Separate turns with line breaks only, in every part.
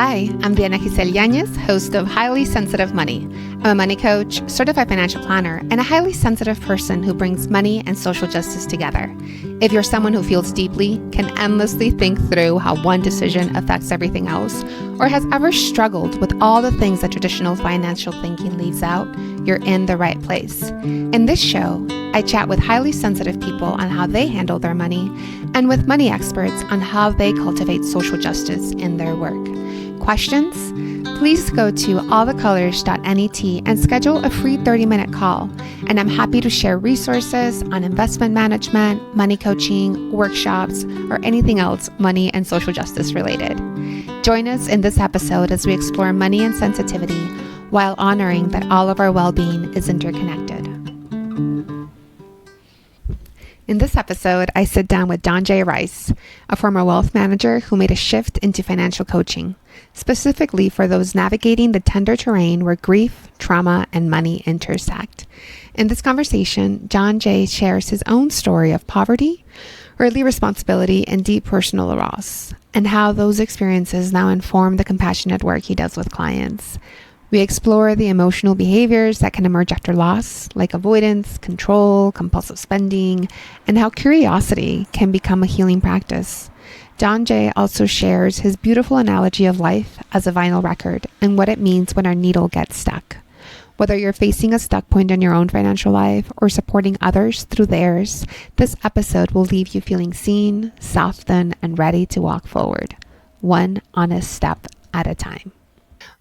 Hi, I'm Diana Giselle Yanez, host of Highly Sensitive Money. I'm a money coach, certified financial planner, and a highly sensitive person who brings money and social justice together. If you're someone who feels deeply, can endlessly think through how one decision affects everything else, or has ever struggled with all the things that traditional financial thinking leaves out, you're in the right place. In this show, I chat with highly sensitive people on how they handle their money, and with money experts on how they cultivate social justice in their work. Questions? Please go to allthecolors.net and schedule a free 30-minute call. And I'm happy to share resources on investment management, money coaching, workshops, or anything else money and social justice related. Join us in this episode as we explore money and sensitivity while honoring that all of our well-being is interconnected. In this episode, I sit down with DonJay Rice, a former wealth manager who made a shift into financial coaching, specifically for those navigating the tender terrain where grief, trauma, and money intersect. In this conversation, DonJay shares his own story of poverty, early responsibility, and deep personal loss, and how those experiences now inform the compassionate work he does with clients. We explore the emotional behaviors that can emerge after loss, like avoidance, control, compulsive spending, and how curiosity can become a healing practice. DonJay also shares his beautiful analogy of life as a vinyl record and what it means when our needle gets stuck. Whether you're facing a stuck point in your own financial life or supporting others through theirs, this episode will leave you feeling seen, softened, and ready to walk forward, one honest step at a time.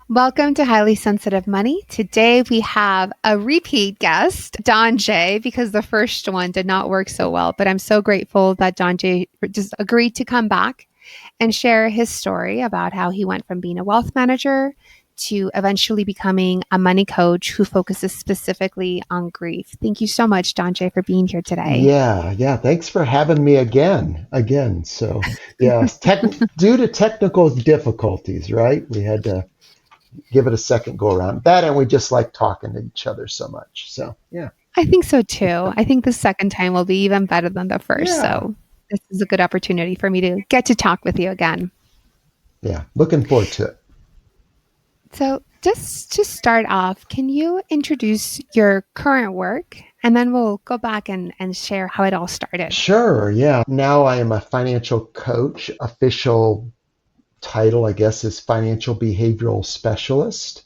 Welcome to Highly Sensitive Money. Today we have a repeat guest, DonJay, because the first one did not work so well. But I'm so grateful that DonJay just agreed to come back and share his story about how he went from being a wealth manager to eventually becoming a money coach who focuses specifically on grief. Thank you so much, DonJay, for being here today.
Yeah. Thanks for having me again. So, yeah, due to technical difficulties, right? We had to give it a second go around. That, and we just like talking to each other so much. So, yeah.
I think so too. I think the second time will be even better than the first. Yeah. So this is a good opportunity for me to get to talk with you again.
Yeah, looking forward to it.
So just to start off, can you introduce your current work? And then we'll go back and share how it all started.
Sure, yeah. Now I am a financial coach. Official title, I guess, is financial behavioral specialist.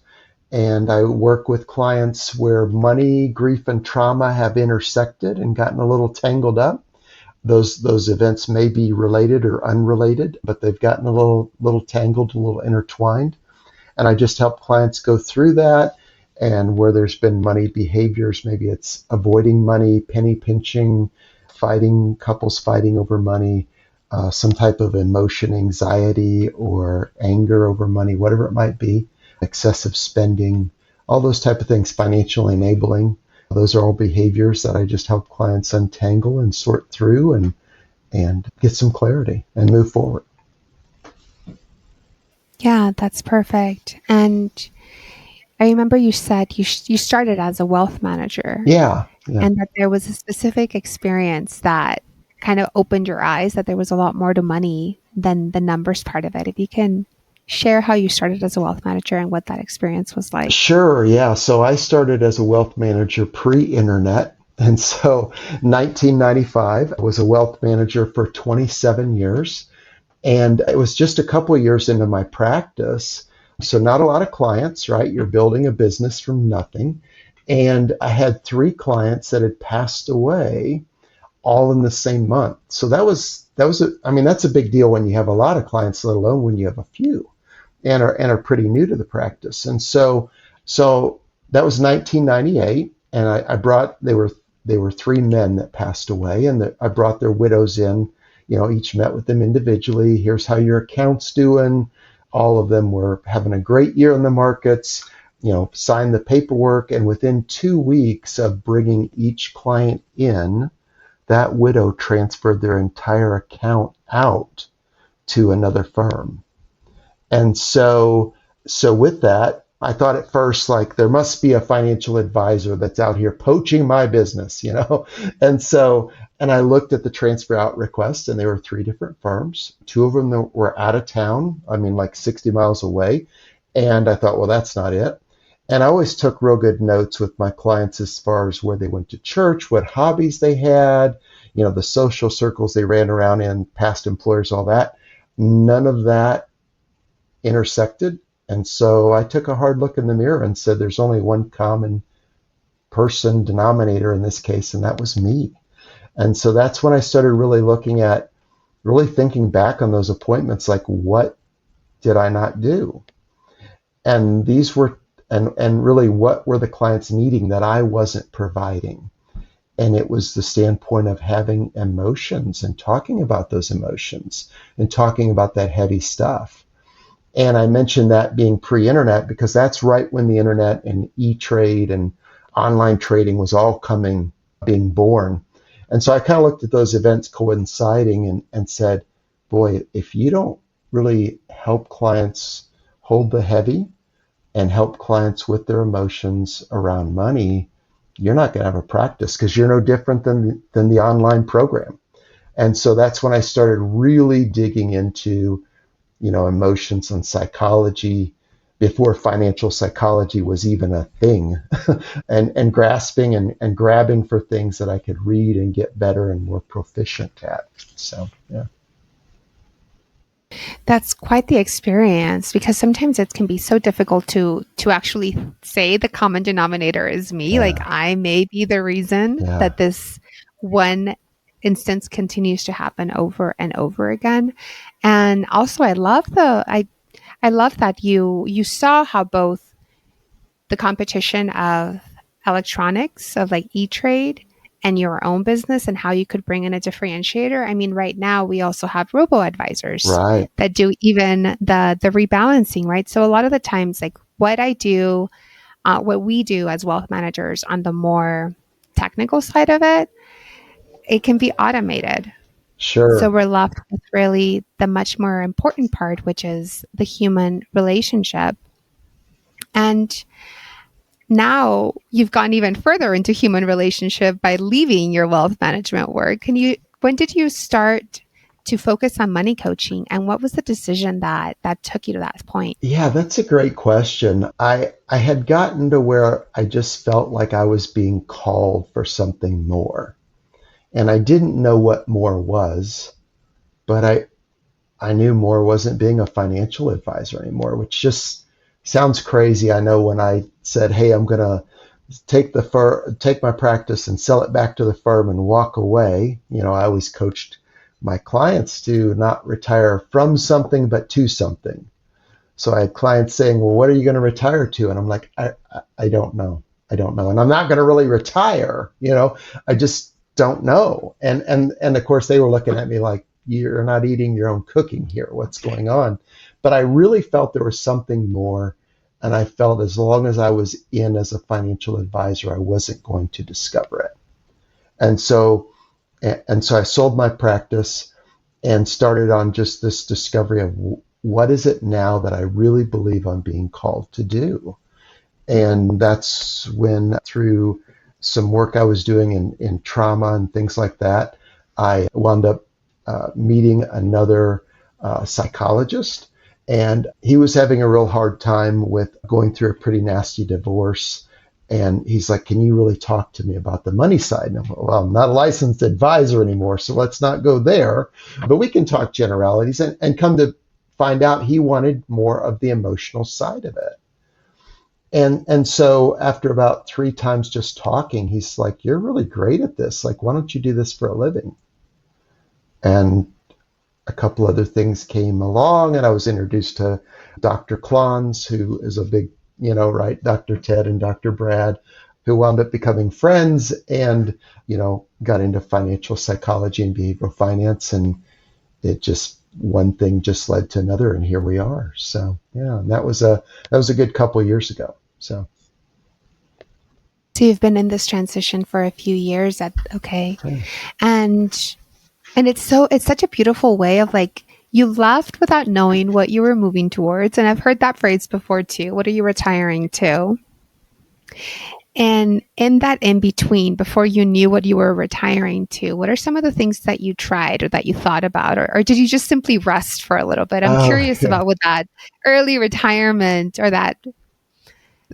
And I work with clients where money, grief, and trauma have intersected and gotten a little tangled up. Those events may be related or unrelated, but they've gotten a little tangled, a little intertwined. And I just help clients go through that. And where there's been money behaviors, maybe it's avoiding money, penny pinching, couples fighting over money, some type of emotion, anxiety, or anger over money, whatever it might be, excessive spending, all those type of things, financial enabling. Those are all behaviors that I just help clients untangle and sort through and get some clarity and move forward.
Yeah, that's perfect. And I remember you said you started as a wealth manager.
Yeah.
And that there was a specific experience that kind of opened your eyes that there was a lot more to money than the numbers part of it. If you can share how you started as a wealth manager and what that experience was like.
Sure, yeah. So I started as a wealth manager pre-internet. And so 1995, I was a wealth manager for 27 years. And it was just a couple of years into my practice. So not a lot of clients, right? You're building a business from nothing. And I had 3 clients that had passed away all in the same month. So that's a big deal when you have a lot of clients, let alone when you have a few and are pretty new to the practice. And so that was 1998. And I brought, they were 3 men that passed away, and I brought their widows in, each met with them individually. Here's how your account's doing. All of them were having a great year in the markets, signed the paperwork. And within 2 weeks of bringing each client in, that widow transferred their entire account out to another firm. And so with that, I thought at first, like, there must be a financial advisor that's out here poaching my business, you know? And so, and I looked at the transfer out requests, and there were three different firms. Two of them were out of town, I mean, like 60 miles away. And I thought, well, that's not it. And I always took real good notes with my clients as far as where they went to church, what hobbies they had, you know, the social circles they ran around in, past employers, all that. None of that intersected. And so I took a hard look in the mirror and said, there's only one common person denominator in this case, and that was me. And so that's when I started really looking at, really thinking back on those appointments, like, what did I not do? And these were, and really, what were the clients needing that I wasn't providing? And it was the standpoint of having emotions and talking about those emotions and talking about that heavy stuff. And I mentioned that being pre-internet because that's right when the internet and e-trade and online trading was all being born. And so I kind of looked at those events coinciding and said, boy, if you don't really help clients hold the heavy and help clients with their emotions around money, you're not going to have a practice because you're no different than the online program. And so that's when I started really digging into, you know, emotions and psychology before financial psychology was even a thing, and grasping and grabbing for things that I could read and get better and more proficient at. So, yeah.
That's quite the experience, because sometimes it can be so difficult to actually say the common denominator is me.
Yeah.
Like, I may be the reason that this one instance continues to happen over and over again. And also, I love that you saw how both the competition of electronics, of like E-Trade, and your own business, and how you could bring in a differentiator. I mean, right now we also have robo advisors
Right.
that do even the rebalancing, right? So a lot of the times, like what we do as wealth managers on the more technical side of it, it can be automated.
Sure.
So we're left with really the much more important part, which is the human relationship. And now you've gone even further into human relationship by leaving your wealth management work. When did you start to focus on money coaching, and what was the decision that took you to that point?
Yeah, that's a great question. I had gotten to where I just felt like I was being called for something more. And I didn't know what more was, but I knew more wasn't being a financial advisor anymore, which just sounds crazy. I know when I said, hey, I'm going to take my practice and sell it back to the firm and walk away. You know, I always coached my clients to not retire from something, but to something. So I had clients saying, well, what are you going to retire to? And I'm like, I don't know. I don't know. And I'm not going to really retire. You know, I just don't know. And of course they were looking at me like, you're not eating your own cooking here. What's going on? But I really felt there was something more. And I felt as long as I was in as a financial advisor, I wasn't going to discover it. And so I sold my practice and started on just this discovery of what is it now that I really believe I'm being called to do. And that's when, through some work I was doing in trauma and things like that, I wound up meeting another psychologist, and he was having a real hard time with going through a pretty nasty divorce. And he's like, can you really talk to me about the money side? And I'm like, well, I'm not a licensed advisor anymore, so let's not go there, but we can talk generalities. And come to find out, he wanted more of the emotional side of it. And so after about 3 times just talking, he's like, you're really great at this. Like, why don't you do this for a living? And a couple other things came along, and I was introduced to Dr. Klons, who is a big, right, Dr. Ted and Dr. Brad, who wound up becoming friends, and, got into financial psychology and behavioral finance. And it just, one thing just led to another, and here we are. So, yeah, and that was a good couple of years ago. So
you've been in this transition for a few years. Okay. And it's such a beautiful way of, like, You left without knowing what you were moving towards. And I've heard that phrase before too. What are you retiring to? And in that in between, before you knew what you were retiring to, what are some of the things that you tried or that you thought about? Or did you just simply rest for a little bit? I'm
Oh,
curious
yeah.
about what that early retirement or that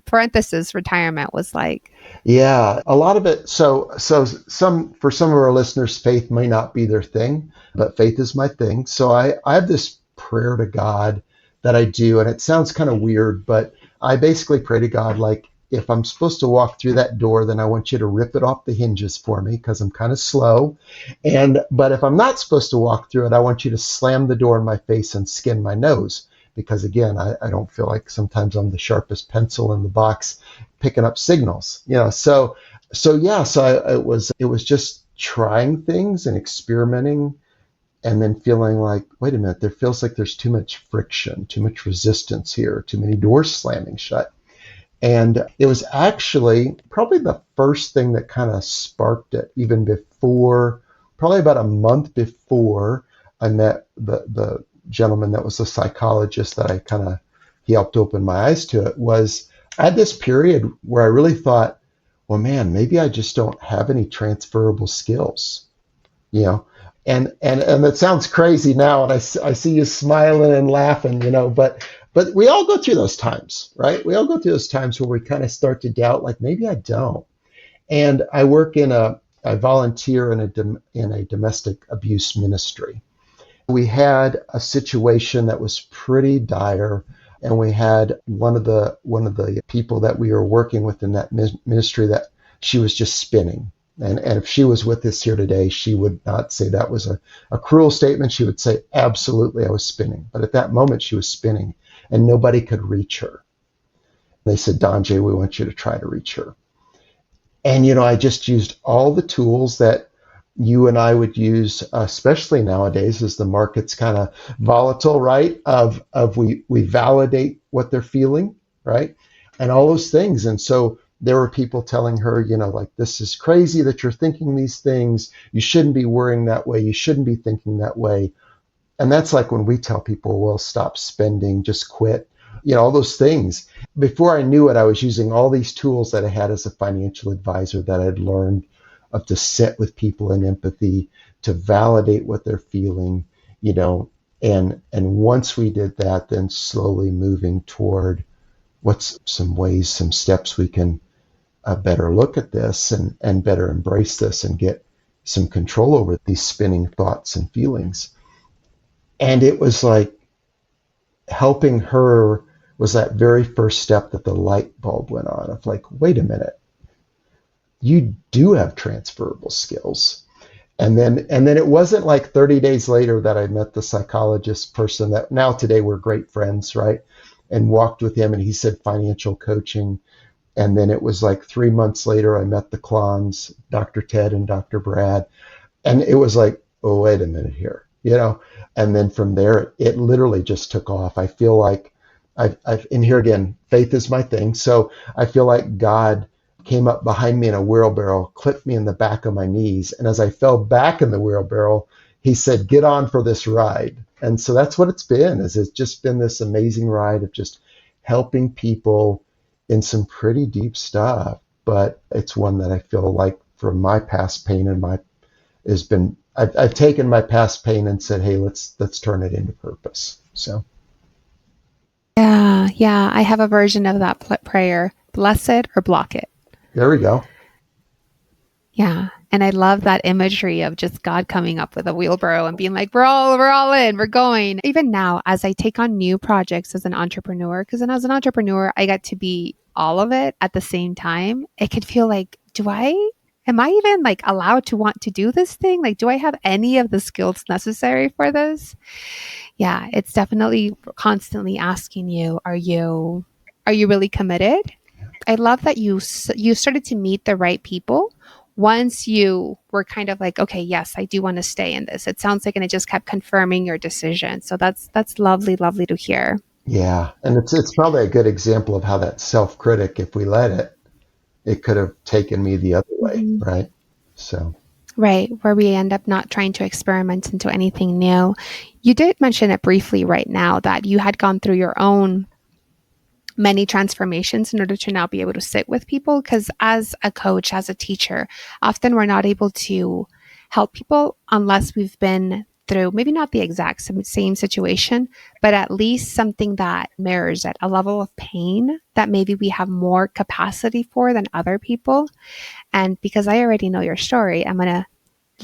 parenthesis retirement was like.
Yeah, a lot of it. So some for some of our listeners, faith may not be their thing, but faith is my thing. So I have this prayer to God that I do, and it sounds kind of weird, but I basically pray to God like, if I'm supposed to walk through that door, then I want you to rip it off the hinges for me because I'm kind of slow. But if I'm not supposed to walk through it, I want you to slam the door in my face and skin my nose. Because again, I don't feel like sometimes I'm the sharpest pencil in the box picking up signals, it was just trying things and experimenting, and then feeling like, wait a minute, there feels like there's too much friction, too much resistance here, too many doors slamming shut. And it was actually probably the first thing that kind of sparked it, even before, probably about a month before I met the gentleman that was a psychologist that he helped open my eyes to it. Was I had this period where I really thought, well, man, maybe I just don't have any transferable skills, you know. And it sounds crazy now, and I see you smiling and laughing, but we all go through those times, right? We all go through those times where we kind of start to doubt, like maybe I don't. And I volunteer in a domestic abuse ministry. We had a situation that was pretty dire, and we had one of the people that we were working with in that ministry that she was just spinning. And if she was with us here today, she would not say that was a cruel statement. She would say, absolutely, I was spinning. But at that moment, she was spinning, and nobody could reach her. They said, DonJay, we want you to try to reach her. And, I just used all the tools that you and I would use, especially nowadays as the market's kind of volatile, right? Of we validate what they're feeling, right? And all those things. And so there were people telling her, like, this is crazy that you're thinking these things. You shouldn't be worrying that way. You shouldn't be thinking that way. And that's like when we tell people, well, stop spending, just quit, all those things. Before I knew it, I was using all these tools that I had as a financial advisor that I'd learned of to sit with people in empathy, to validate what they're feeling, and once we did that, then slowly moving toward what's some steps we can better look at this and better embrace this and get some control over these spinning thoughts and feelings. And it was like helping her was that very first step that the light bulb went on of like, wait a minute, you do have transferable skills. And then it wasn't like 30 days later that I met the psychologist person that now today we're great friends, right? And walked with him, and he said financial coaching. And then it was like 3 months later, I met the Klons, Dr. Ted and Dr. Brad. And it was like, oh, wait a minute here, And then from there, it literally just took off. I feel like and here again, faith is my thing. So I feel like God came up behind me in a wheelbarrow, clipped me in the back of my knees. And as I fell back in the wheelbarrow, he said, get on for this ride. And so that's what it's been, it's just been this amazing ride of just helping people in some pretty deep stuff. But it's one that I feel like from my past pain I've taken my past pain and said, hey, let's turn it into purpose. So.
Yeah. I have a version of that prayer, bless it or block it.
There we go.
Yeah. And I love that imagery of just God coming up with a wheelbarrow and being like, we're all in, we're going. Even now, as I take on new projects as an entrepreneur, because then as an entrepreneur, I get to be all of it at the same time. It could feel like, am I even like allowed to want to do this thing? Like, do I have any of the skills necessary for this? Yeah, it's definitely constantly asking you, are you really committed? I love that you started to meet the right people once you were kind of like, okay, yes, I do want to stay in this. It sounds like, and it just kept confirming your decision. So that's lovely to hear.
Yeah, and it's probably a good example of how that self-critic, if we let it could have taken me the other way,
Mhm.
right? So.
Right, where we end up not trying to experiment into anything new. You did mention it briefly right now that you had gone through your own many transformations in order to now be able to sit with people. Because as a coach, as a teacher, often we're not able to help people unless we've been through maybe not the exact same situation, but at least something that mirrors it, a level of pain that maybe we have more capacity for than other people. And because I already know your story, I'm going to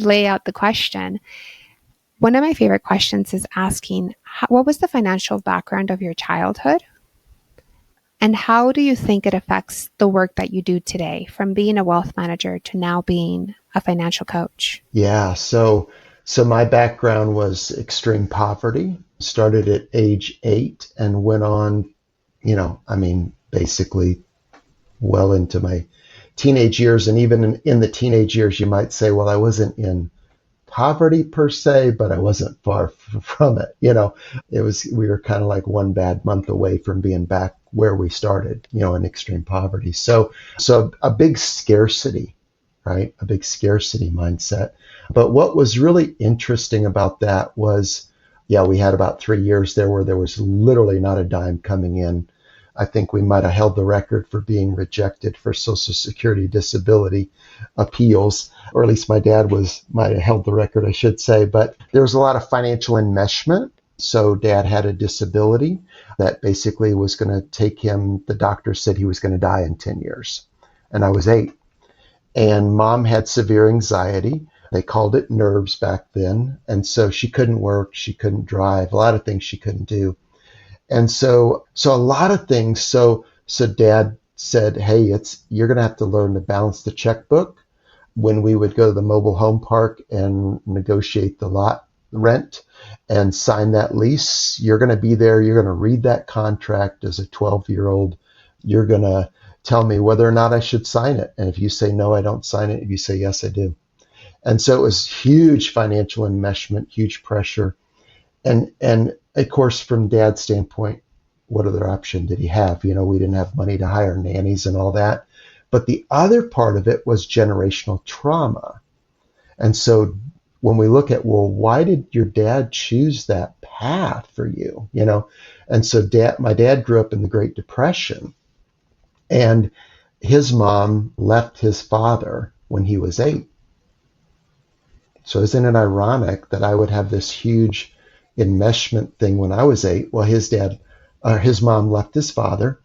lay out the question. One of my favorite questions is asking, what was the financial background of your childhood? And how do you think it affects the work that you do today, from being a wealth manager to now being a financial coach?
Yeah, so my background was extreme poverty. Started at age 8 and went on, basically well into my teenage years. And even in the teenage years, you might say, well, I wasn't in poverty per se, but I wasn't far from it. We were kind of like one bad month away from being back where we started, in extreme poverty. So a big scarcity, right? A big scarcity mindset. But what was really interesting about that was, yeah, we had about 3 years there where there was literally not a dime coming in. I think we might have held the record for being rejected for Social Security disability appeals, or at least my dad might have held the record, I should say. But there was a lot of financial enmeshment. So dad had a disability that basically was going to take him, the doctor said he was going to die in 10 years. And I was 8. And mom had severe anxiety. They called it nerves back then. And so she couldn't work, she couldn't drive, a lot of things she couldn't do. And so a lot of things. So dad said, hey, you're going to have to learn to balance the checkbook. When we would go to the mobile home park and negotiate the lot rent and sign that lease, you're going to be there. You're going to read that contract as a 12-year-old. You're going to tell me whether or not I should sign it. And if you say, no, I don't sign it. If you say, yes, I do. And so it was huge financial enmeshment, huge pressure. And of course, from dad's standpoint, what other option did he have? We didn't have money to hire nannies and all that. But the other part of it was generational trauma. And so when we look at, well, why did your dad choose that path for you? And so my dad grew up in the Great Depression, and his mom left his father when he was 8. So isn't it ironic that I would have this huge enmeshment thing when I was 8? Well, his mom left his father,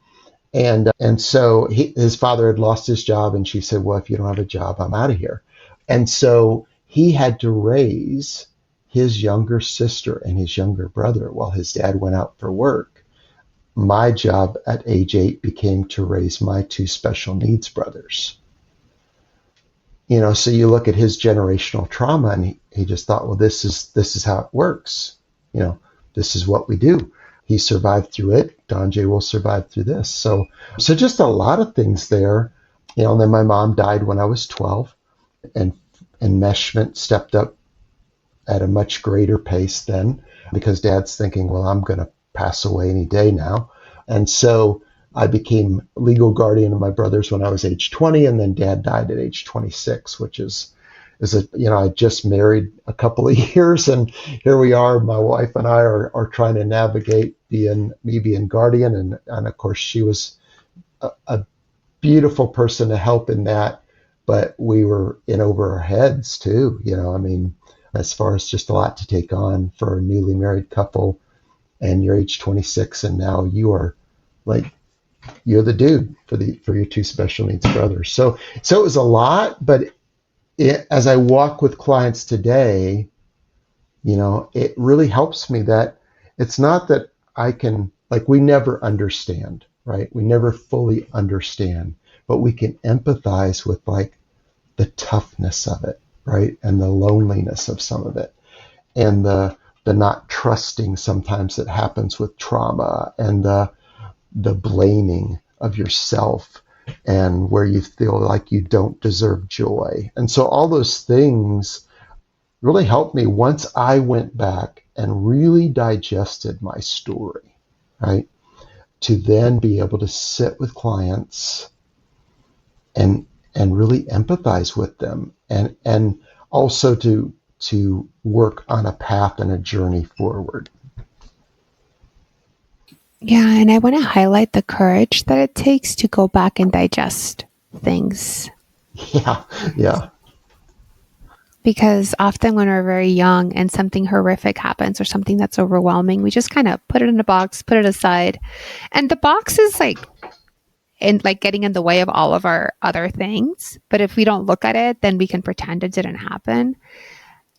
and so his father had lost his job, and she said, well, if you don't have a job, I'm out of here. And so he had to raise his younger sister and his younger brother while his dad went out for work. My job at age 8 became to raise my 2 special needs brothers. So you look at his generational trauma, and he just thought, well, this is how it works. This is what we do. He survived through it. DonJay will survive through this. So just a lot of things there. And then my mom died when I was 12, and enmeshment stepped up at a much greater pace then, because dad's thinking, well, I'm going to pass away any day now. And so I became legal guardian of my brothers when I was age 20, and then dad died at age 26, which is I just married a couple of years, and here we are. My wife and I are trying to navigate being guardian, and of course she was a beautiful person to help in that, but we were in over our heads too. As far as just a lot to take on for a newly married couple, and you're age 26, and now you're the dude for your 2 special needs brothers. So it was a lot, but as I walk with clients today, it really helps me that it's not that I can, we never understand, right? We never fully understand, but we can empathize with the toughness of it, right? And the loneliness of some of it, and the not trusting sometimes that happens with trauma, and the blaming of yourself, and where you feel like you don't deserve joy. And so all those things really helped me once I went back and really digested my story, right? To then be able to sit with clients and really empathize with them. And also to work on a path and a journey forward.
Yeah, and I want to highlight the courage that it takes to go back and digest things.
Yeah, yeah.
Because often when we're very young and something horrific happens or something that's overwhelming, we just kind of put it in a box, put it aside. And the box is getting in the way of all of our other things. But if we don't look at it, then we can pretend it didn't happen.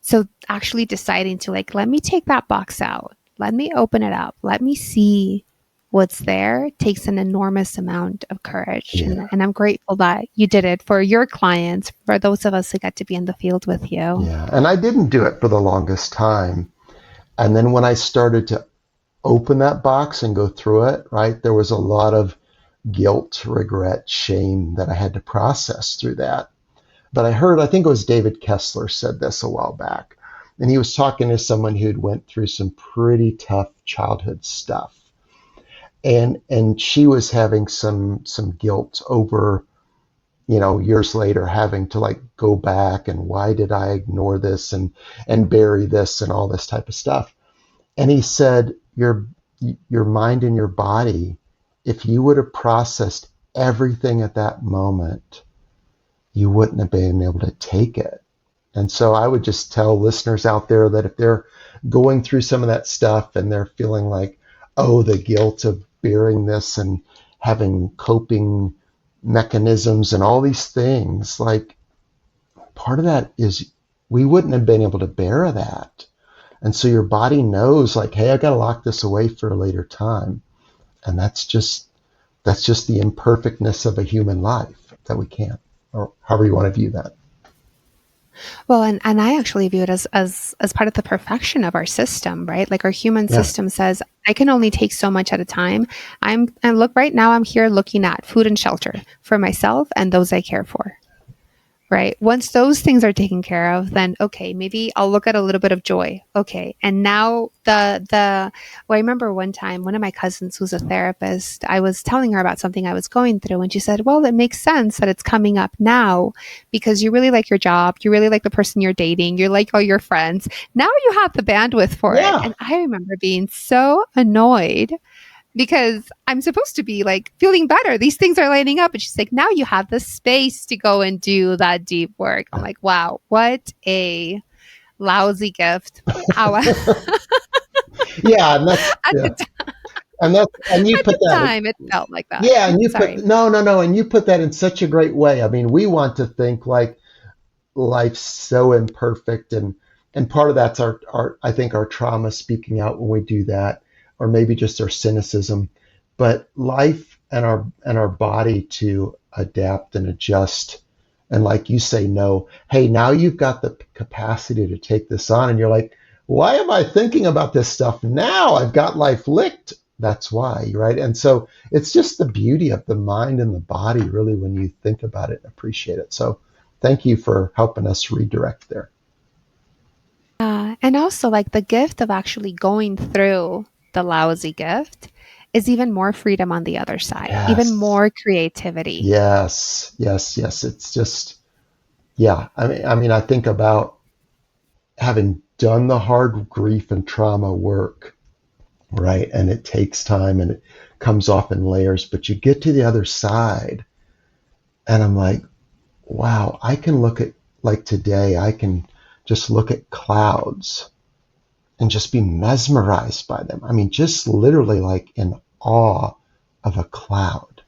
So actually deciding to let me take that box out. Let me open it up. Let me see what's there takes an enormous amount of courage.
Yeah.
And I'm grateful that you did it for your clients, for those of us who got to be in the field with you.
Yeah. And I didn't do it for the longest time. And then when I started to open that box and go through it, right, there was a lot of guilt, regret, shame that I had to process through that. But I think it was David Kessler said this a while back, and he was talking to someone who'd went through some pretty tough childhood stuff. And she was having some guilt over, years later having to go back and why did I ignore this and bury this and all this type of stuff. And he said, your mind and your body, if you would have processed everything at that moment, you wouldn't have been able to take it. And so I would just tell listeners out there that if they're going through some of that stuff and they're feeling like, oh, the guilt of bearing this and having coping mechanisms and all these things, part of that is we wouldn't have been able to bear that. And so your body knows hey, I got to lock this away for a later time. And that's just the imperfectness of a human life that we can't, or however you want to view that.
Well, and I actually view it as part of the perfection of our system, right? Our human system says, I can only take so much at a time. And look, right now I'm here looking at food and shelter for myself and those I care for, right? Once those things are taken care of, then okay, maybe I'll look at a little bit of joy. Okay. And now I remember one time, one of my cousins who's a therapist, I was telling her about something I was going through, and she said, well, it makes sense that it's coming up now because you really like your job. You really like the person you're dating. You like all your friends. Now you have the bandwidth for it. And I remember being so annoyed because I'm supposed to be feeling better. These things are lining up. And she's like, now you have the space to go and do that deep work. I'm like, wow, what a lousy gift.
Yeah, and that's and you put that
time it felt like that.
Yeah, and you put no, and you put that in such a great way. I mean, we want to think life's so imperfect, and part of that's our I think our trauma speaking out when we do that, or maybe just our cynicism. But life and our body to adapt and adjust, and like you say, no, hey, now you've got the capacity to take this on, and you're like, why am I thinking about this stuff now? I've got life licked. That's why, right? And so it's just the beauty of the mind and the body, really, when you think about it and appreciate it. So thank you for helping us redirect there.
And also the gift of actually going through the lousy gift is even more freedom on the other side, even more creativity.
Yes. It's just, yeah. I mean, I think about having done the hard grief and trauma work, right? And it takes time and it comes off in layers, but you get to the other side and I'm like, wow, I can look at today, I can just look at clouds and just be mesmerized by them. I mean, just literally in awe of a cloud.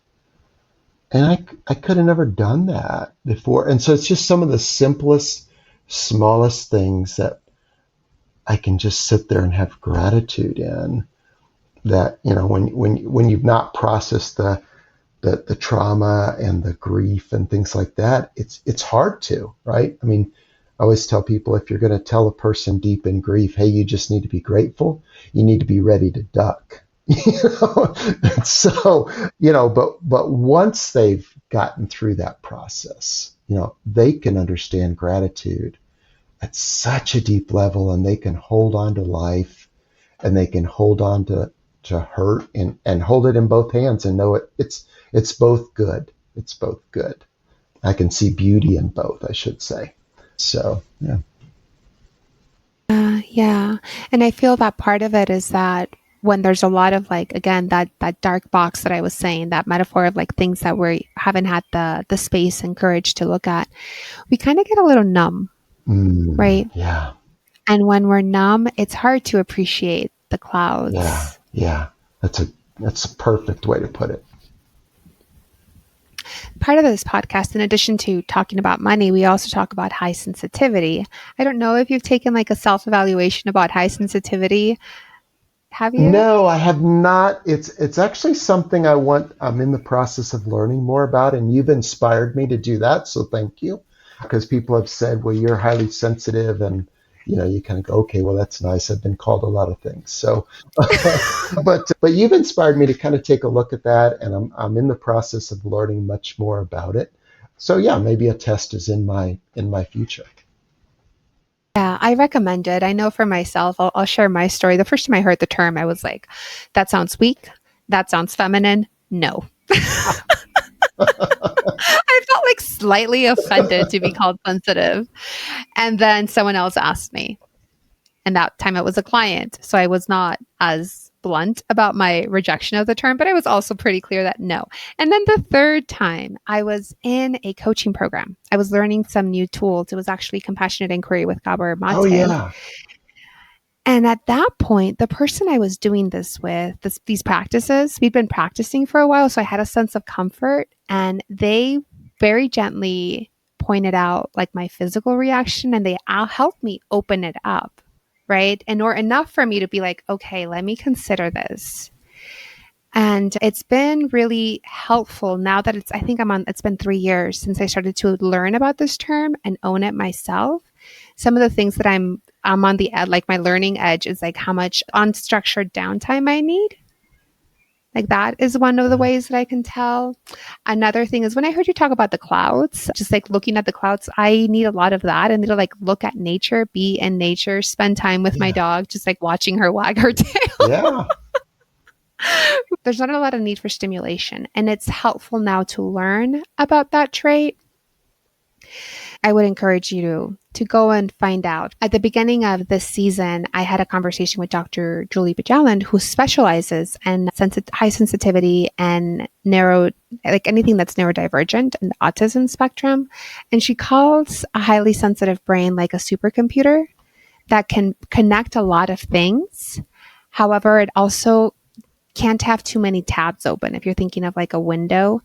And I could have never done that before. And so it's just some of the simplest, smallest things that I can just sit there and have gratitude in, that, when you've not processed the trauma and the grief and things like that, it's hard to, right? I mean, I always tell people, if you're going to tell a person deep in grief, hey, you just need to be grateful, you need to be ready to duck. And so, but once they've gotten through that process, they can understand gratitude at such a deep level, and they can hold on to life, and they can hold on to hurt and hold it in both hands and know it's both good. It's both good. I can see beauty in both, I should say. So, yeah.
Yeah. And I feel that part of it is that when there's a lot of like, again, that dark box that I was saying, that metaphor of like things that we haven't had the space and courage to look at, we kind of get a little numb, right?
Yeah.
And when we're numb, it's hard to appreciate the
Yeah.
clouds.
Yeah. That's a perfect way to put it.
Part of this podcast, in addition to talking about money, we also talk about high sensitivity. I don't know if you've taken like a self-evaluation about high sensitivity. Have you?
No, I have not. It's actually something I'm in the process of learning more about, and you've inspired me to do that. So thank you. Because people have said, well, you're highly sensitive, and you kind of go, okay, well, that's nice. I've been called a lot of things. So but you've inspired me to kind of take a look at that, and I'm in the process of learning much more about it. So yeah, maybe a test is in my future.
Yeah, I recommend it. I know for myself, I'll share my story. The first time I heard the term, I was like, that sounds weak. That sounds feminine. No. I felt like slightly offended to be called sensitive. And then someone else asked me, and that time it was a client. So I was not as blunt about my rejection of the term, but I was also pretty clear that no. And then the third time I was in a coaching program, I was learning some new tools. It was actually compassionate inquiry with Gabor
Oh
Mate.
yeah.
And at that point, the person I was doing this with, these practices, we'd been practicing for a while. So I had a sense of comfort, and they very gently pointed out like my physical reaction, and they helped me open it up. Right. And or enough for me to be like, okay, let me consider this. And it's been really helpful now that it's been 3 years since I started to learn about this term and own it myself. Some of the things that I'm on the ed, like my learning edge is like how much unstructured downtime I need. Like that is one of the ways that I can tell. Another thing is when I heard you talk about the clouds, just like looking at the clouds, I need a lot of that. I need to like look at nature, be in nature, spend time with my
Yeah.
dog, just like watching her wag her tail.
Yeah.
There's not a lot of need for stimulation. And it's helpful now to learn about that trait. I would encourage you to go and find out. At the beginning of this season, I had a conversation with Dr. Julie Bajaland, who specializes in high sensitivity and like anything that's neurodivergent in the autism spectrum. And she calls a highly sensitive brain like a supercomputer that can connect a lot of things. However, it also can't have too many tabs open if you're thinking of like a window.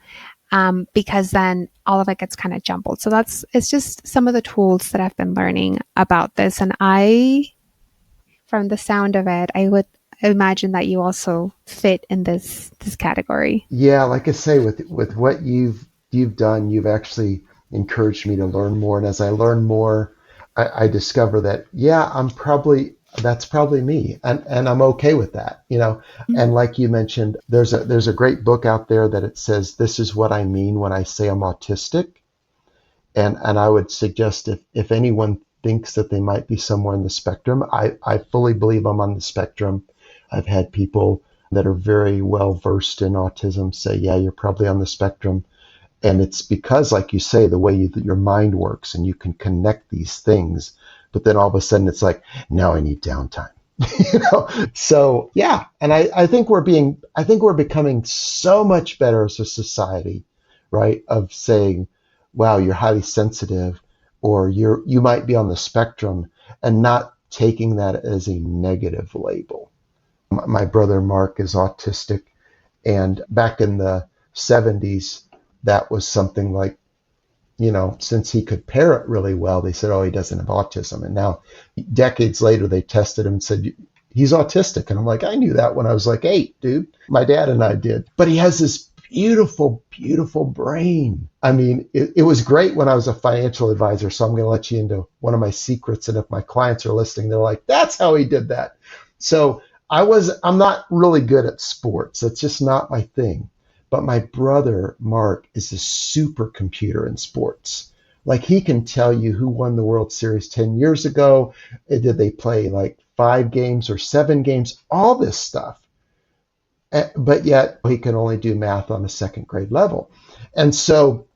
Because then all of it gets kind of jumbled. So it's just some of the tools that I've been learning about this. And from the sound of it, I would imagine that you also fit in this category.
Yeah, like I say, with what you've done, you've actually encouraged me to learn more. And as I learn more, I discover that, yeah, that's probably me. And I'm okay with that, And like you mentioned, there's a great book out there that it says, this is what I mean when I say I'm autistic. And I would suggest if anyone thinks that they might be somewhere in the spectrum, I fully believe I'm on the spectrum. I've had people that are very well versed in autism say, yeah, you're probably on the spectrum. And it's because, like you say, the way your mind works and you can connect these things. But then all of a sudden it's like, now I need downtime. So yeah. And I think we're becoming so much better as a society, right? Of saying, wow, you're highly sensitive, or you might be on the spectrum, and not taking that as a negative label. My brother Mark is autistic, and back in the 70s, that was something like, since he could parrot really well, they said, oh, he doesn't have autism. And now, decades later, they tested him and said, he's autistic. And I'm like, I knew that when I was like 8, dude. My dad and I did. But he has this beautiful, beautiful brain. I mean, it was great when I was a financial advisor. So I'm going to let you into one of my secrets. And if my clients are listening, they're like, that's how he did that. So I'm not really good at sports. That's just not my thing. But my brother, Mark, is a supercomputer in sports. Like, he can tell you who won the World Series 10 years ago. Did they play like 5 games or 7 games? All this stuff. But yet he can only do math on a second grade level. And so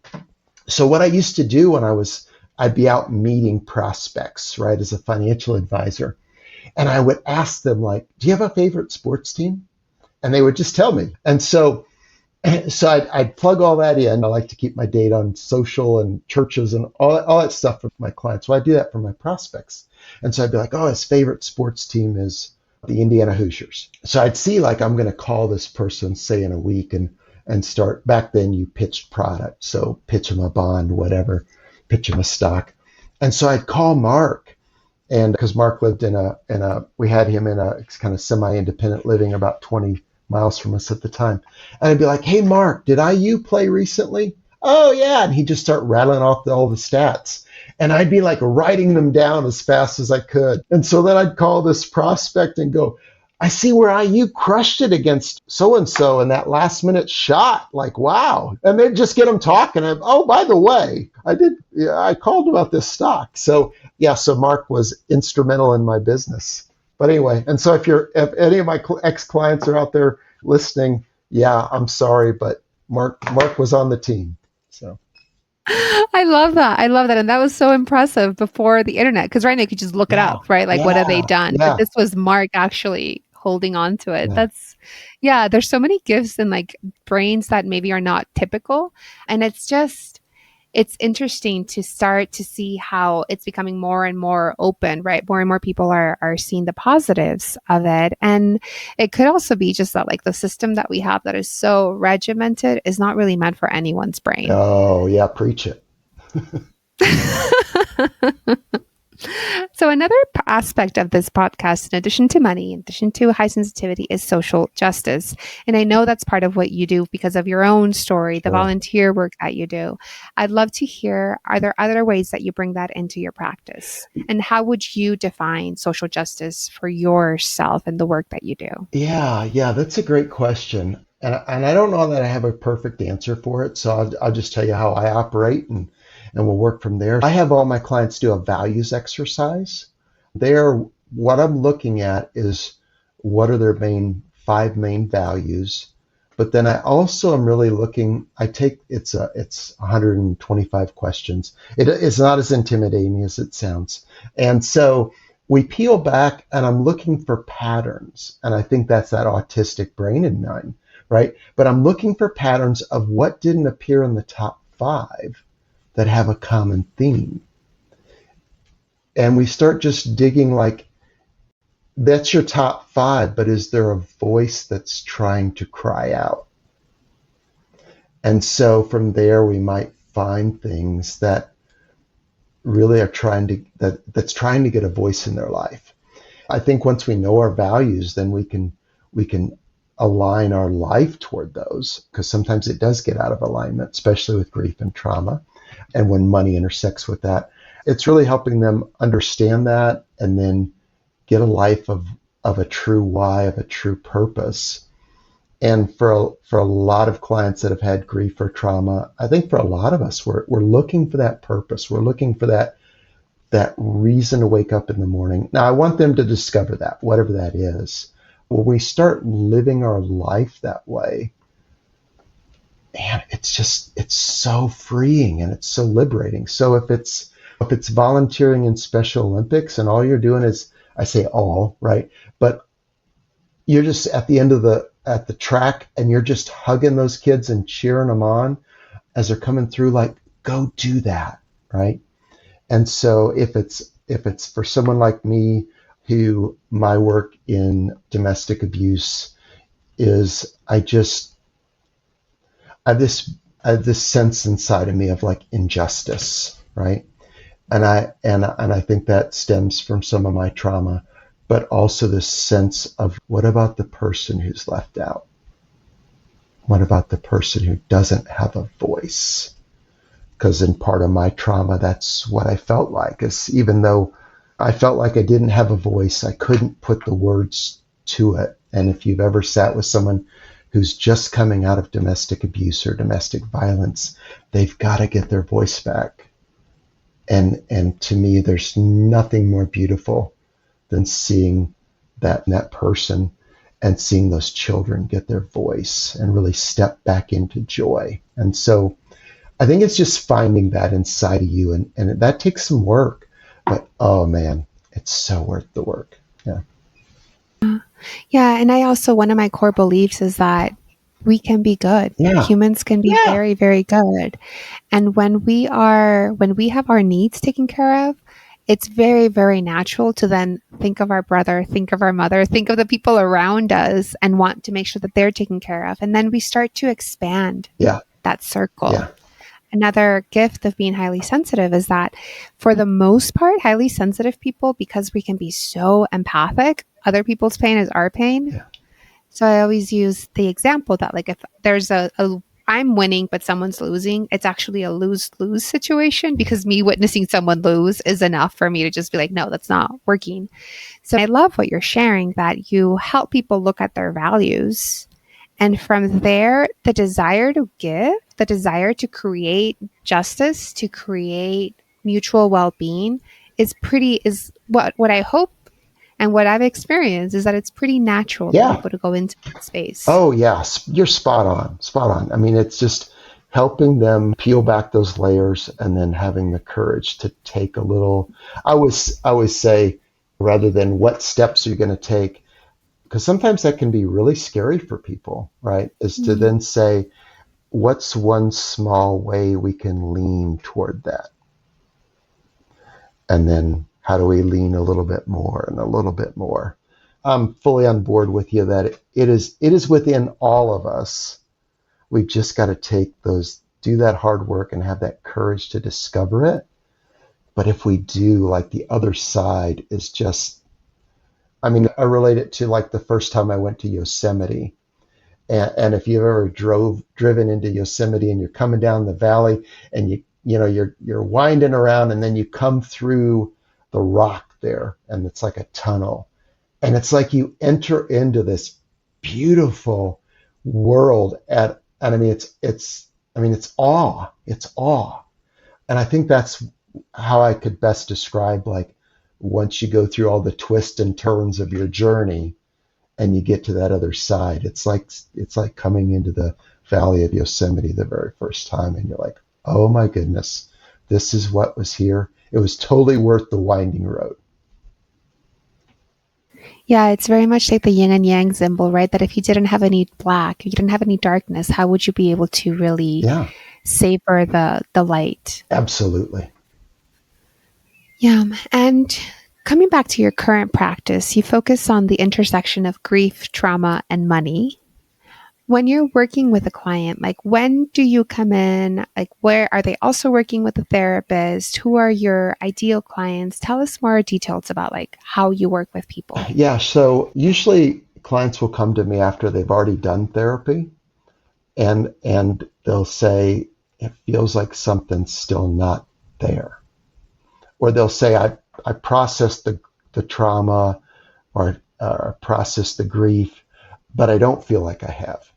what I used to do when I was I'd be out meeting prospects, right, as a financial advisor. And I would ask them, like, do you have a favorite sports team? And they would just tell me. And so I'd plug all that in. I like to keep my data on social and churches and all that stuff for my clients. So I do that for my prospects. And so I'd be like, oh, his favorite sports team is the Indiana Hoosiers. So I'd see, like, I'm going to call this person, say, in a week and start. Back then you pitched product. So pitch them a bond, whatever, pitch them a stock. And so I'd call Mark. And because Mark lived we had him in a kind of semi-independent living about 20 miles from us at the time. And I'd be like, hey, Mark, did IU play recently? Oh, yeah. And he'd just start rattling off all the stats. And I'd be like writing them down as fast as I could. And so then I'd call this prospect and go, I see where IU crushed it against so-and-so in that last minute shot. Like, wow. And they'd just get them talking. And, oh, by the way, I called about this stock. So yeah, so Mark was instrumental in my business. But anyway, and so if any of my ex-clients are out there listening, yeah, I'm sorry, but Mark was on the team. So
I love that. I love that. And that was so impressive before the internet, because right now you could just look it up, right? Like, what have they done?
Yeah.
But this was Mark actually holding on to it.
Yeah.
There's so many gifts and like brains that maybe are not typical. And it's interesting to start to see how it's becoming more and more open, right? More and more people are seeing the positives of it. And it could also be just that, like, the system that we have that is so regimented is not really meant for anyone's brain.
Oh, yeah, preach it.
So another aspect of this podcast, in addition to money, in addition to high sensitivity, is social justice. And I know that's part of what you do because of your own story, the volunteer work that you do. I'd love to hear, are there other ways that you bring that into your practice? And how would you define social justice for yourself and the work that you do?
Yeah, that's a great question. And I don't know that I have a perfect answer for it. So I'll just tell you how I operate, and we'll work from there. I have all my clients do a values exercise. What I'm looking at is, what are their five main values. But then I also am really looking, it's 125 questions. It's not as intimidating as it sounds. And so we peel back, and I'm looking for patterns. And I think that's that autistic brain in mine, right? But I'm looking for patterns of what didn't appear in the top 5 that have a common theme. And we start just digging, like, that's your top 5, but is there a voice that's trying to cry out? And so from there, we might find things that really are that's trying to get a voice in their life. I think once we know our values, then we can align our life toward those, because sometimes it does get out of alignment, especially with grief and trauma. And when money intersects with that, it's really helping them understand that, and then get a life of a true why, of a true purpose. And for a lot of clients that have had grief or trauma, I think for a lot of us, we're looking for that purpose. We're looking for that reason to wake up in the morning. Now, I want them to discover that, whatever that is. When we start living our life that way, man, it's so freeing and it's so liberating. So if it's volunteering in Special Olympics, and all you're doing is, I say all, right? But you're just at the end of at the track, and you're just hugging those kids and cheering them on as they're coming through, like, go do that, right? And so if it's for someone like me, who my work in domestic abuse is, I have this sense inside of me of, like, injustice, right? And I think that stems from some of my trauma, but also this sense of, what about the person who's left out? What about the person who doesn't have a voice? Because in part of my trauma, that's what I felt like, is even though I felt like I didn't have a voice, I couldn't put the words to it. And if you've ever sat with someone who's just coming out of domestic abuse or domestic violence, they've got to get their voice back. And to me, there's nothing more beautiful than seeing that person and seeing those children get their voice and really step back into joy. And so I think it's just finding that inside of you, and that takes some work, but oh man, it's so worth the work. Yeah.
Yeah, and I also, one of my core beliefs is that we can be good.
Yeah.
Humans can be
Yeah.
very, very good. And when we have our needs taken care of, it's very, very natural to then think of our brother, think of our mother, think of the people around us and want to make sure that they're taken care of. And then we start to expand
Yeah.
that circle.
Yeah.
Another gift of being highly sensitive is that for the most part, highly sensitive people, because we can be so empathic, other people's pain is our pain.
Yeah.
So I always use the example that like if there's a I'm winning but someone's losing, it's actually a lose-lose situation because me witnessing someone lose is enough for me to just be like, no, that's not working. So I love what you're sharing, that you help people look at their values. And from there, the desire to give, the desire to create justice, to create mutual well-being is what I hope and what I've experienced is that it's pretty natural to be
Yeah.
able to go into that space.
Oh yeah, you're spot on. Spot on. I mean, it's just helping them peel back those layers and then having the courage to take a little. I always say, rather than what steps you're going to take, because sometimes that can be really scary for people, right? Is to
Mm.
then say, what's one small way we can lean toward that? And then how do we lean a little bit more and a little bit more? I'm fully on board with you that it is within all of us. We've just got to do that hard work and have that courage to discover it. But if we do, like the other side is just, I mean, I relate it to like the first time I went to Yosemite. And if you've ever driven into Yosemite and you're coming down the valley and you're winding around and then you come through the rock there and it's like a tunnel. And it's like you enter into this beautiful world and I mean it's awe. It's awe. And I think that's how I could best describe like once you go through all the twists and turns of your journey and you get to that other side, it's like coming into the Valley of Yosemite the very first time and you're like, oh my goodness, this is what was here. It was totally worth the winding road.
Yeah, it's very much like the yin and yang symbol, right? That if you didn't have any black, if you didn't have any darkness, how would you be able to really
Yeah,
savor the light?
absolutely.
Yeah. And coming back to your current practice, you focus on the intersection of grief, trauma, and money. When you're working with a client, like when do you come in? Like where are they also working with a therapist? Who are your ideal clients? Tell us more details about like how you work with people.
Yeah, so usually clients will come to me after they've already done therapy and they'll say it feels like something's still not there. Or they'll say I processed the trauma or processed the grief, but I don't feel like I have.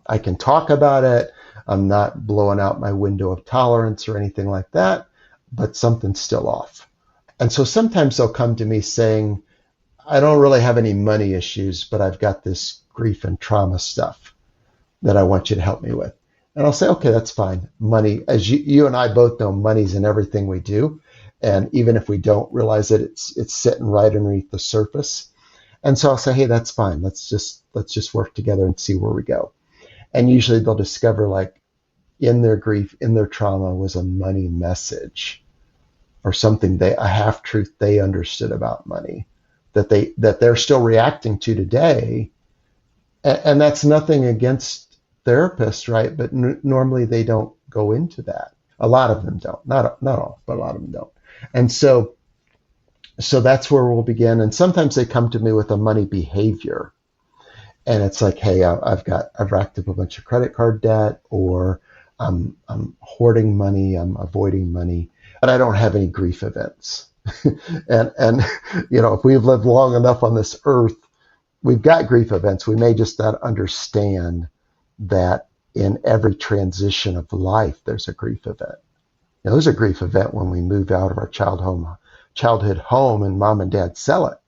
I can talk about it. I'm not blowing out my window of tolerance or anything like that, but something's still off. And so sometimes they'll come to me saying, I don't really have any money issues, but I've got this grief and trauma stuff that I want you to help me with. And I'll say, okay, that's fine. Money, as you and I both know, money's in everything we do. And even if we don't realize it, it's sitting right underneath the surface. And so I'll say, hey, that's fine. Let's just work together and see where we go. And usually they'll discover like in their grief, in their trauma was a money message or something a half truth they understood about money that they're still reacting to today. And that's nothing against therapists, right? But normally they don't go into that. A lot of them don't. Not all, but a lot of them don't. And so that's where we'll begin. And sometimes they come to me with a money behavior. And it's like, hey, I've racked up a bunch of credit card debt, or I'm hoarding money, I'm avoiding money, but I don't have any grief events. and if we've lived long enough on this earth, we've got grief events. We may just not understand that in every transition of life, there's a grief event. There's a grief event when we move out of our childhood home and mom and dad sell it,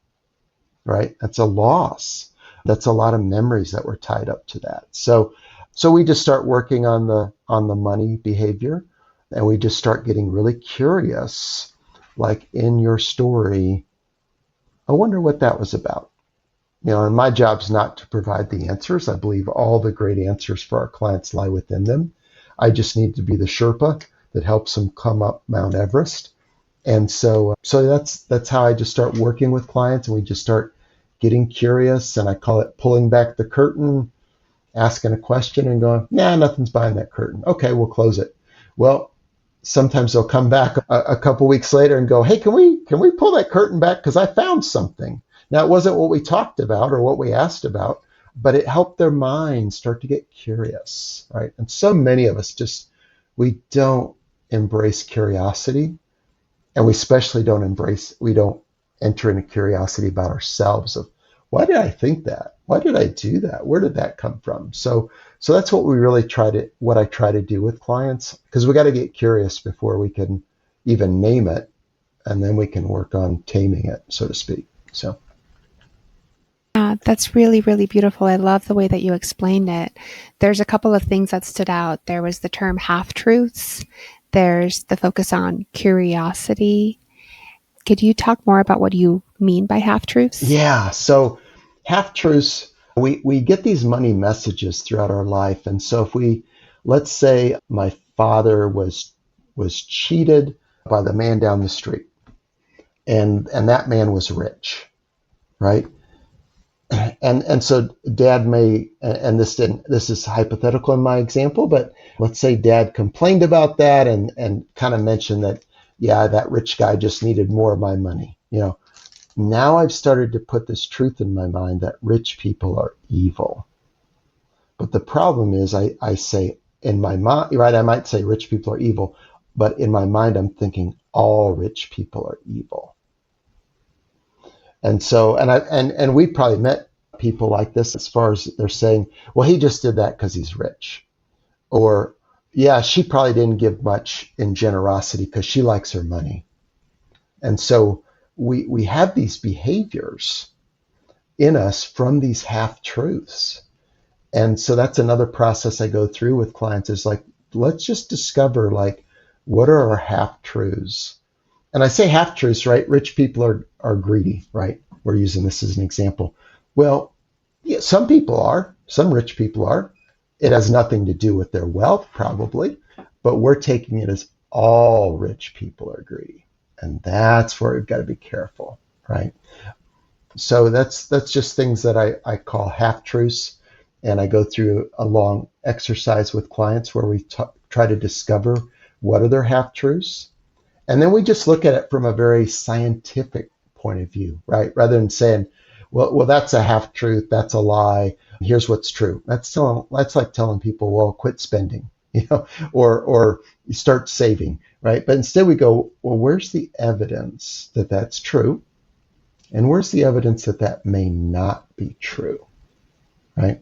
right? That's a loss. That's a lot of memories that were tied up to that. So we just start working on the money behavior. And we just start getting really curious, like in your story, I wonder what that was about. And my job's not to provide the answers. I believe all the great answers for our clients lie within them. I just need to be the Sherpa that helps them come up Mount Everest. And so that's how I just start working with clients, and we just start getting curious, and I call it pulling back the curtain, asking a question and going, nah, nothing's behind that curtain. Okay, we'll close it. Well, sometimes they'll come back a couple weeks later and go, hey, can we pull that curtain back? Because I found something. Now, it wasn't what we talked about or what we asked about, but it helped their minds start to get curious, right? And so many of us we don't embrace curiosity, and we especially we don't enter into curiosity about ourselves of, why did I think that? Why did I do that? Where did that come from? So that's what I try to do with clients, because we got to get curious before we can even name it, and then we can work on taming it, so to speak. So.
That's really, really beautiful. I love the way that you explained it. There's a couple of things that stood out. There was the term half-truths. There's the focus on curiosity. Could you talk more about what you mean by half-truths?
Yeah. So half-truths, we get these money messages throughout our life. And so let's say my father was cheated by the man down the street, and that man was rich, right? And so dad may, and this is hypothetical in my example, but let's say dad complained about that and kind of mentioned that, yeah, that rich guy just needed more of my money. Now I've started to put this truth in my mind that rich people are evil. But the problem is I say in my mind, right, I might say rich people are evil, but in my mind I'm thinking all rich people are evil. And so, and we probably met people like this, as far as they're saying, well, he just did that because he's rich. Or, yeah, she probably didn't give much in generosity because she likes her money. And so we have these behaviors in us from these half-truths. And so that's another process I go through with clients, is like, let's just discover, like, what are our half-truths? And I say half-truths, right? Rich people are greedy, right? We're using this as an example. Well, yeah, some people are. Some rich people are. It has nothing to do with their wealth, probably, but we're taking it as all rich people are greedy. And that's where we've got to be careful, right? So that's just things that I call half-truths. And I go through a long exercise with clients where we try to discover what are their half-truths. And then we just look at it from a very scientific point of view, right? Rather than saying, well, that's a half-truth, that's a lie, here's what's true. That's like telling people, well, quit spending, or you start saving, right? But instead we go, well, where's the evidence that that's true? And where's the evidence that that may not be true, right?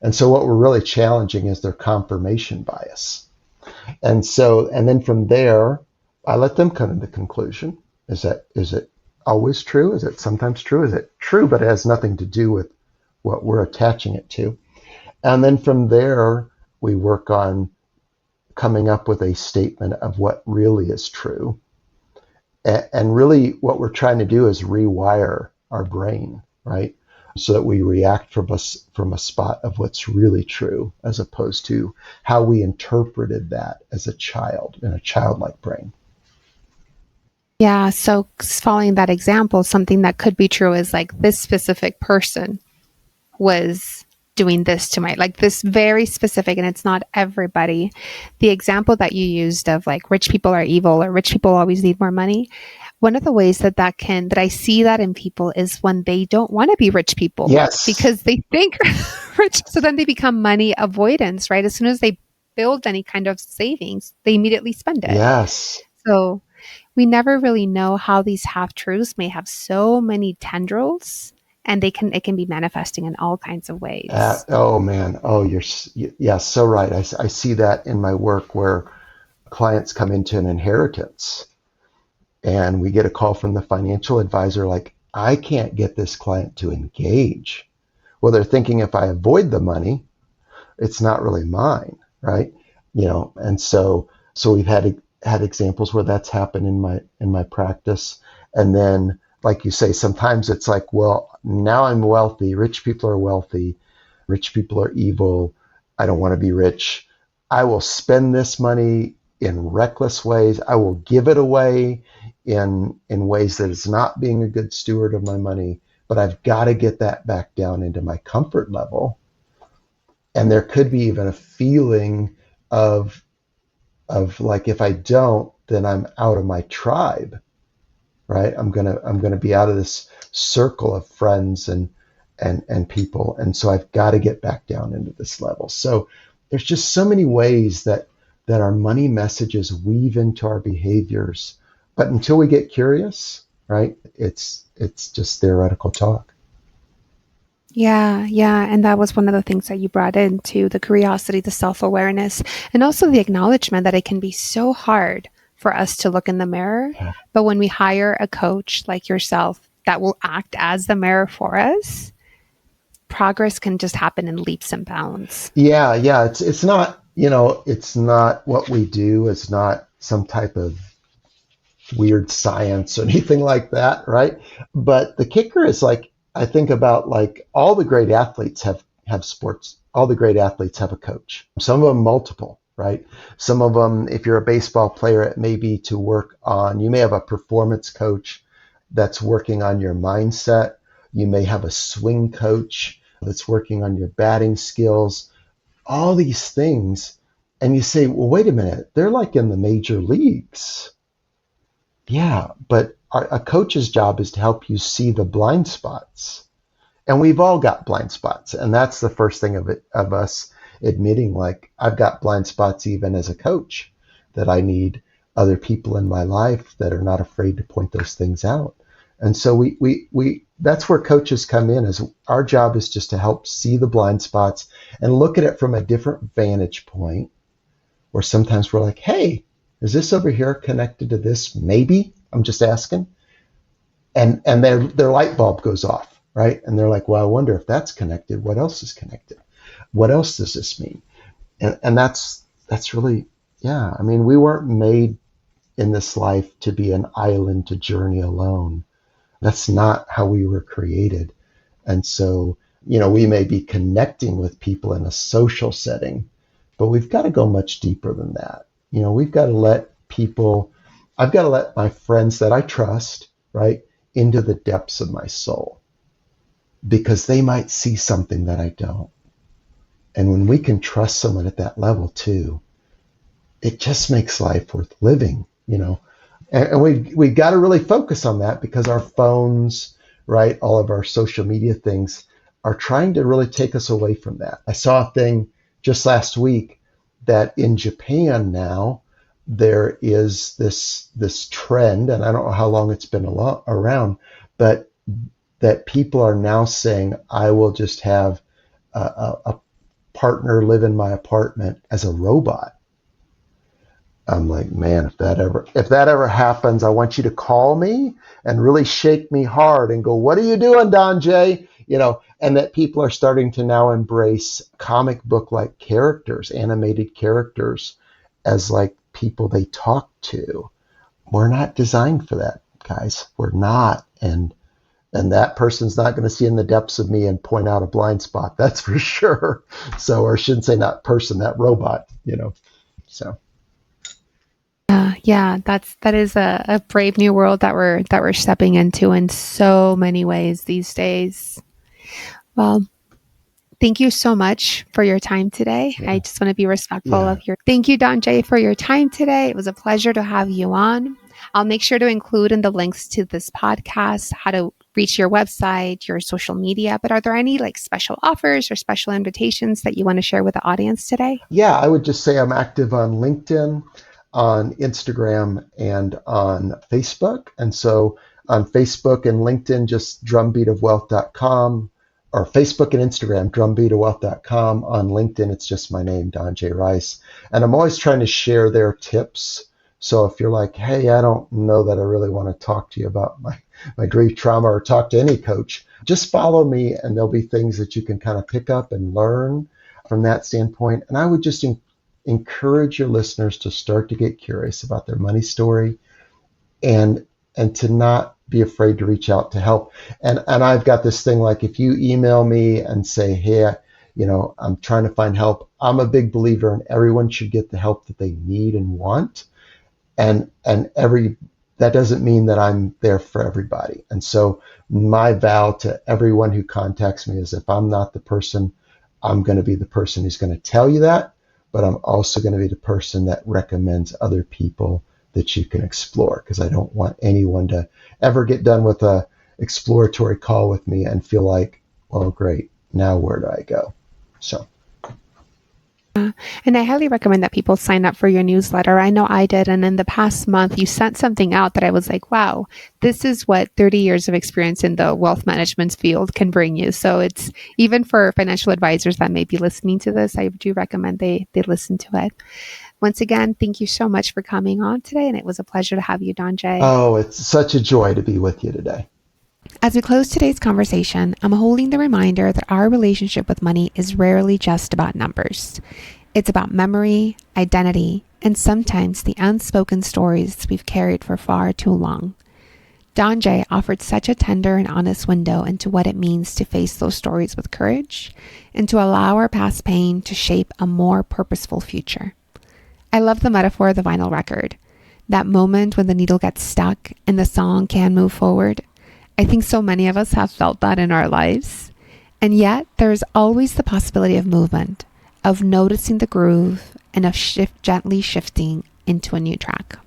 And so what we're really challenging is their confirmation bias. And then from there, I let them come to the conclusion. Is it always true? Is it sometimes true? Is it true, but it has nothing to do with what we're attaching it to? And then from there, we work on coming up with a statement of what really is true. And really what we're trying to do is rewire our brain, right? So that we react from a spot of what's really true, as opposed to how we interpreted that as a child in a childlike brain.
Yeah, so following that example, something that could be true is like, this specific person was doing this to like this very specific, and it's not everybody. The example that you used of like rich people are evil or rich people always need more money. One of the ways that I see that in people is when they don't want to be rich people.
Yes.
Because they think rich. So then they become money avoidance, right? As soon as they build any kind of savings, they immediately spend it.
Yes.
So we never really know how these half-truths may have so many tendrils, and it can be manifesting in all kinds of ways.
Oh man. Oh, yeah, so right. I see that in my work where clients come into an inheritance and we get a call from the financial advisor like, I can't get this client to engage. Well, they're thinking if I avoid the money, it's not really mine, right? And so we've had had examples where that's happened in my practice. And then, like you say, sometimes it's like, well, now I'm wealthy. Rich people are wealthy. Rich people are evil. I don't want to be rich. I will spend this money in reckless ways. I will give it away in ways that it's not being a good steward of my money. But I've got to get that back down into my comfort level. And there could be even a feeling of like, if I don't, then I'm out of my tribe, right? I'm gonna be out of this circle of friends and people, and so I've got to get back down into this level. So there's just so many ways that our money messages weave into our behaviors, but until we get curious, right? It's just theoretical talk.
Yeah, yeah. And that was one of the things that you brought into the curiosity, the self-awareness, and also the acknowledgement that it can be so hard for us to look in the mirror.
Yeah.
But when we hire a coach like yourself that will act as the mirror for us, progress can just happen in leaps and bounds.
Yeah. It's not, it's not what we do. It's not some type of weird science or anything like that, right? But the kicker is, like, I think about, like, all the great athletes have sports. All the great athletes have a coach. Some of them multiple, right? Some of them, if you're a baseball player, it may be to work on, you may have a performance coach that's working on your mindset. You may have a swing coach that's working on your batting skills, all these things. And you say, well, wait a minute, they're like in the major leagues. Yeah, but a coach's job is to help you see the blind spots. And we've all got blind spots. And that's the first thing of us admitting, like, I've got blind spots even as a coach, that I need other people in my life that are not afraid to point those things out. And so we that's where coaches come in, is our job is just to help see the blind spots and look at it from a different vantage point, where sometimes we're like, hey, is this over here connected to this? Maybe. I'm just asking. And their light bulb goes off, right? And they're like, well, I wonder if that's connected. What else is connected? What else does this mean? And that's really, yeah. I mean, we weren't made in this life to be an island to journey alone. That's not how we were created. And so, we may be connecting with people in a social setting, but we've got to go much deeper than that. We've got to let I've got to let my friends that I trust, right, into the depths of my soul, because they might see something that I don't. And when we can trust someone at that level too, it just makes life worth living, And we got to really focus on that, because our phones, right, all of our social media things are trying to really take us away from that. I saw a thing just last week that in Japan now, there is this trend, and I don't know how long it's been around, but that people are now saying, I will just have a partner live in my apartment as a robot. I'm like, man, if that ever happens, I want you to call me and really shake me hard and go, what are you doing, DonJay? And that people are starting to now embrace comic book like characters, animated characters, as like people they talk to. We're not designed for that, guys. We're not. And that person's not going to see in the depths of me and point out a blind spot. That's for sure. So, or I shouldn't say not person, that robot, so.
Yeah, that is a brave new world that we're stepping into in so many ways these days. Well, thank you so much for your time today. Yeah. I just want to be respectful of your. Thank you, DonJay, for your time today. It was a pleasure to have you on. I'll make sure to include in the links to this podcast how to reach your website, your social media. But are there any special offers or special invitations that you want to share with the audience today?
Yeah, I would just say I'm active on LinkedIn, on Instagram, and on Facebook. And so on Facebook and LinkedIn, just drumbeatofwealth.com, or Facebook and Instagram, drumbeatofwealth.com. On LinkedIn, it's just my name, DonJay Rice. And I'm always trying to share their tips. So if you're like, hey, I don't know that I really want to talk to you about my grief trauma, or talk to any coach, just follow me, and there'll be things that you can kind of pick up and learn from that standpoint. And I would just encourage your listeners to start to get curious about their money story and to not be afraid to reach out to help. And I've got this thing, like, if you email me and say, hey, I'm trying to find help, I'm a big believer in everyone should get the help that they need and want. And that doesn't mean that I'm there for everybody. And so my vow to everyone who contacts me is, if I'm not the person, I'm going to be the person who's going to tell you that, but I'm also going to be the person that recommends other people that you can explore, because I don't want anyone to ever get done with a exploratory call with me and feel like, well, great, now where do I go? So.
And I highly recommend that people sign up for your newsletter. I know I did. And in the past month, you sent something out that I was like, wow, this is what 30 years of experience in the wealth management field can bring you. So it's even for financial advisors that may be listening to this, I do recommend they listen to it. Once again, thank you so much for coming on today. And it was a pleasure to have you, DonJay.
Oh, it's such a joy to be with you today.
As we close today's conversation, I'm holding the reminder that our relationship with money is rarely just about numbers. It's about memory, identity, and sometimes the unspoken stories we've carried for far too long. DonJay offered such a tender and honest window into what it means to face those stories with courage and to allow our past pain to shape a more purposeful future. I love the metaphor of the vinyl record, that moment when the needle gets stuck and the song can move forward. I think so many of us have felt that in our lives. And yet there's always the possibility of movement, of noticing the groove, and of gently shifting into a new track.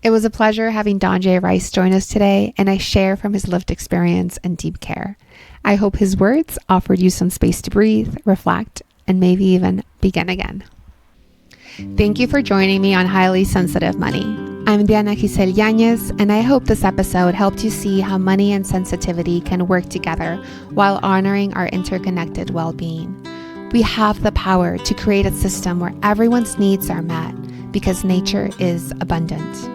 It was a pleasure having DonJay Rice join us today, and I share from his lived experience and deep care. I hope his words offered you some space to breathe, reflect, and maybe even begin again. Thank you for joining me on Highly Sensitive Money. I'm Diana Giselle Yanez, and I hope this episode helped you see how money and sensitivity can work together while honoring our interconnected well-being. We have the power to create a system where everyone's needs are met because nature is abundant.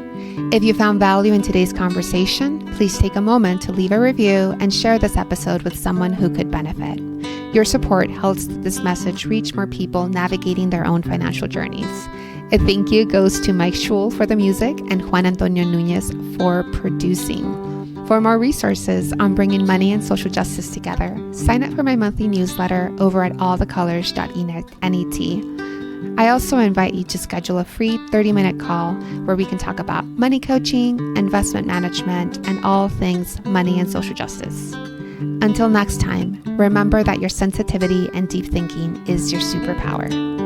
If you found value in today's conversation, please take a moment to leave a review and share this episode with someone who could benefit. Your support helps this message reach more people navigating their own financial journeys. A thank you goes to Mike Schul for the music and Juan Antonio Nunez for producing. For more resources on bringing money and social justice together, sign up for my monthly newsletter over at allthecolors.net. I also invite you to schedule a free 30-minute call where we can talk about money coaching, investment management, and all things money and social justice. Until next time, remember that your sensitivity and deep thinking is your superpower.